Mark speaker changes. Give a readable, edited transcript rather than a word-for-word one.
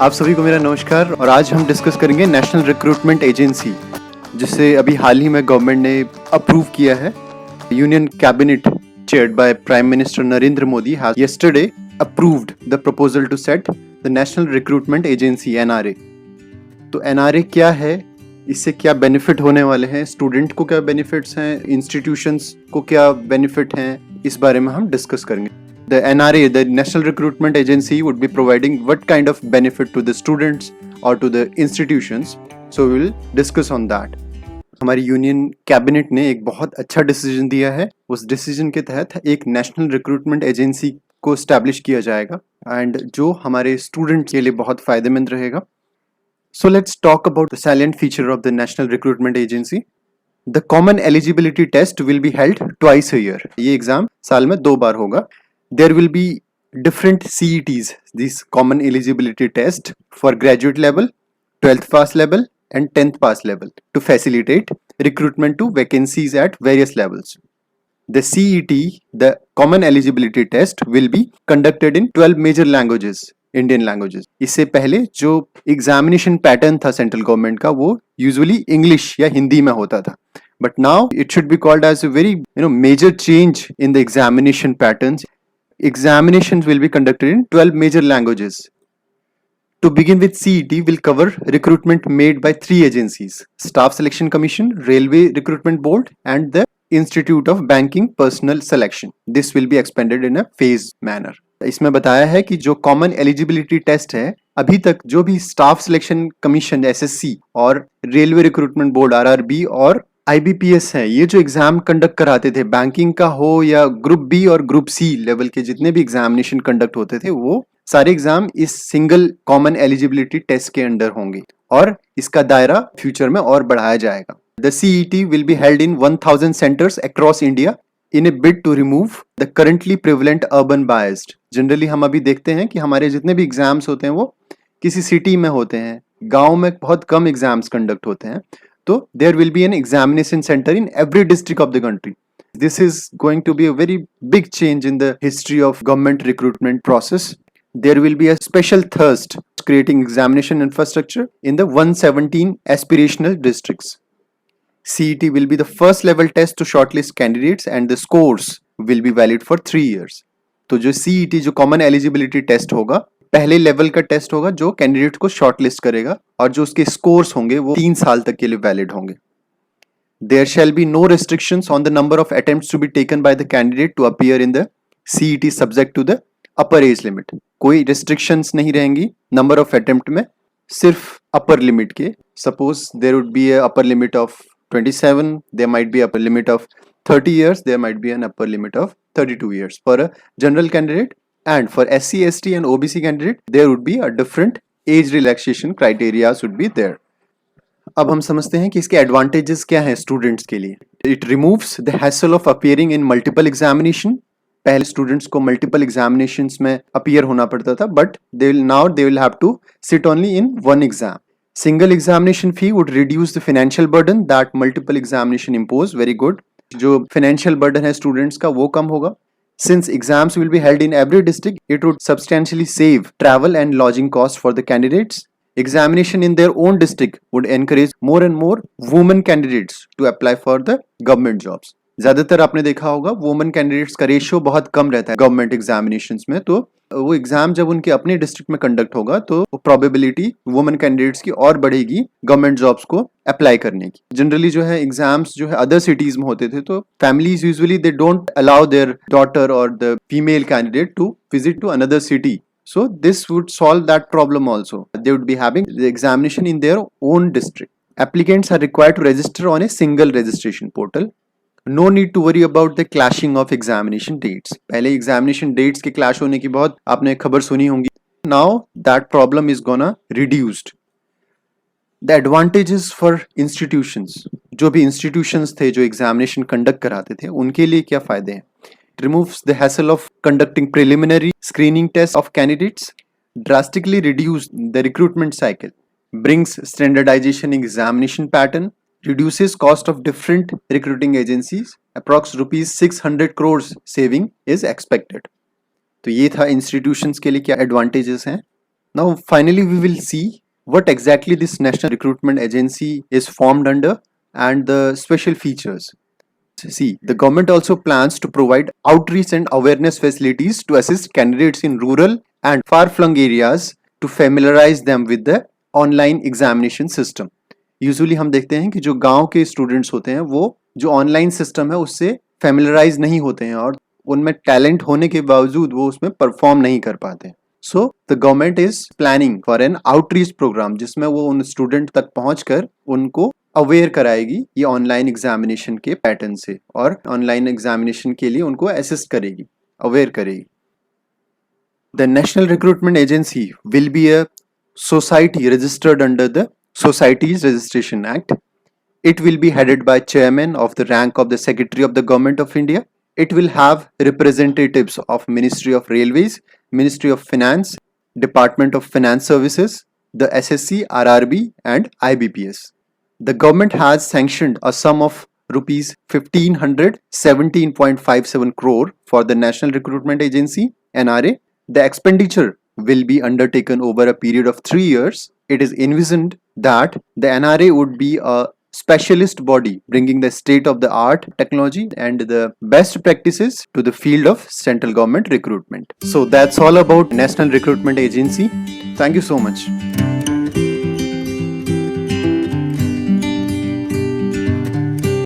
Speaker 1: आप सभी को मेरा नमस्कार। और आज हम डिस्कस करेंगे नेशनल रिक्रूटमेंट एजेंसी, जिसे अभी हाल ही में गवर्नमेंट ने अप्रूव किया है। Union cabinet chaired by Prime Minister Narendra Modi has yesterday approved the proposal to set the National Recruitment Agency NRA। तो NRA क्या है, इससे क्या बेनिफिट होने वाले हैं, स्टूडेंट को क्या बेनिफिट्स हैं, इंस्टीट्यूशंस को क्या बेनिफिट हैं, इस बारे में हम डिस्कस करेंगे। The NRA, the National Recruitment Agency, would be providing what kind of benefit to the students or to the institutions. So we will discuss on that. हमारी यूनियन कैबिनेट ने एक बहुत अच्छा डिसीजन दिया है। उस डिसीजन के तहत एक नेशनल रिक्रूटमेंट एजेंसी को स्टैब्लिश किया जाएगा एंड जो हमारे स्टूडेंट्स के लिए बहुत फायदेमंद रहेगा। So let's talk about the salient feature of the National Recruitment Agency. The common eligibility test will be held twice a year. ये एग्जाम साल में 2 बार होगा। There will be different CETs, these common eligibility test for graduate level, 12th pass level and 10th pass level to facilitate recruitment to vacancies at various levels. The CET, the common eligibility test, will be conducted in 12 major languages, Indian languages. इससे पहले जो examination pattern था central government का, वो usually English या हिंदी में होता था, but now it should be called as a very major change in the examination patterns. Examinations will be conducted in 12 major languages. To begin with, CET will cover recruitment made by 3 agencies: Staff Selection Commission, Railway Recruitment Board and the Institute of Banking Personnel Selection. This will be expanded in a phased manner. इसमें बताया है कि जो common eligibility test है, अभी तक जो भी स्टाफ सिलेक्शन कमीशन SSC और रेलवे रिक्रूटमेंट बोर्ड RRB और IBPS है, ये जो एग्जाम कंडक्ट कराते थे, बैंकिंग का हो या ग्रुप बी और ग्रुप सी लेवल के जितने भी एग्जामिनेशन कंडक्ट होते थे, वो सारे एग्जाम इस सिंगल कॉमन एलिजिबिलिटी टेस्ट के अंडर होंगे और इसका दायरा फ्यूचर में और बढ़ाया जाएगा। The CET will be held in 1000 centers across India in a bid to remove the currently prevalent urban bias. Generally हम अभी देखते हैं कि हमारे जितने भी एग्जाम्स होते हैं वो किसी सिटी में होते हैं, गांव में बहुत कम एग्जाम्स कंडक्ट होते हैं। तो there will be an examination center in every district of the country. This is going to be a very big change in the history of government recruitment process. There will be a special thrust creating examination infrastructure in the 117 aspirational districts. CET will be the first level test to shortlist candidates and the scores will be valid for 3 years. तो जो CET जो common eligibility test होगा, पहले level का test होगा जो candidate को shortlist करेगा और जो उसके स्कोर्स होंगे वो 3 साल तक के लिए वैलिड होंगे। There shall be no restrictions on the number of attempts to be taken by the candidate to appear in the CET subject to the upper age limit. कोई रिस्ट्रिक्शंस नहीं रहेंगी नंबर ऑफ अटेम्प्ट में, सिर्फ upper limit के। Suppose there would be a upper limit of 27, there might be upper limit of 30 years, there might be an upper limit of 32 years for a general candidate. And for SC, ST and OBC candidate, there would be a different age relaxation criteria would be there. अब हम समझते हैं कि इसके advantages क्या हैं students के लिए। It removes the hassle of appearing in multiple examination. पहले स्टूडेंट्स को मल्टीपल एग्जामिनेशंस में अपीयर होना पड़ता था, but they will have to sit only in one exam. Single examination fee would reduce the financial burden that multiple examination impose. Very good. जो financial burden है students का वो कम होगा। Since exams will be held in every district, it would substantially save travel and lodging costs for the candidates. Examination in their own district would encourage more and more women candidates to apply for the government jobs. ज्यादातर आपने देखा होगा women candidates का ratio बहुत कम रहता है government examinations में, तो वो एग्जाम जब उनके अपने डिस्ट्रिक्ट में कंडक्ट होगा तो प्रोबेबिलिटी वुमेन कैंडिडेट्स की और बढ़ेगी गवर्नमेंट जॉब्स को अप्लाई करने की। जनरली जो है एग्जाम्स जो है अदर सिटीज में होते थे, तो families usually they don't allow their daughter और the female candidate to visit to another city. So this would solve that problem also. They would be having the examination in their own district. Applicants are required to register on a single registration portal. No need to worry about the clashing of examination dates. पहले examination dates के clash होने की बहुत आपने खबर सुनी होंगी. Now that problem is gonna reduced. The advantages for institutions. जो भी institutions थे जो examination conduct कराते थे उनके लिए क्या फायदे हैं? It removes the hassle of conducting preliminary screening tests of candidates, drastically reduce the recruitment cycle, brings standardization in examination pattern, reduces cost of different recruiting agencies, approx rupees 600 crores saving is expected. तो ये था institutions के लिए क्या advantages हैं. Now, finally, we will see what exactly this National Recruitment Agency is formed under and the special features. See, the government also plans to provide outreach and awareness facilities to assist candidates in rural and far-flung areas to familiarize them with the online examination system. Usually हम देखते हैं कि जो गांव के students होते हैं वो जो ऑनलाइन सिस्टम है उससे फेमिलराइज नहीं होते हैं और उनमें टैलेंट होने के बावजूद वो उसमें परफॉर्म नहीं कर पाते हैं. So the government is planning for an outreach programme जिसमें वो उन स्टूडेंट तक पहुंचकर उनको अवेयर कराएगी ये ऑनलाइन एग्जामिनेशन के पैटर्न से और ऑनलाइन एग्जामिनेशन के लिए उनको असिस्ट करेगी, अवेयर करेगी. The national recruitment agency will be a society registered under the Societies Registration Act. It will be headed by chairman of the rank of the Secretary of the Government of India. It will have representatives of Ministry of Railways, Ministry of Finance, Department of Finance Services, the SSC, RRB and IBPS. The government has sanctioned a sum of rupees 1517.57 crore for the National Recruitment Agency NRA. The expenditure will be undertaken over a period of 3 years. It is envisioned that the NRA would be a specialist body bringing the state of the art technology and the best practices to the field of central government recruitment. So that's all about National Recruitment Agency. Thank you so much.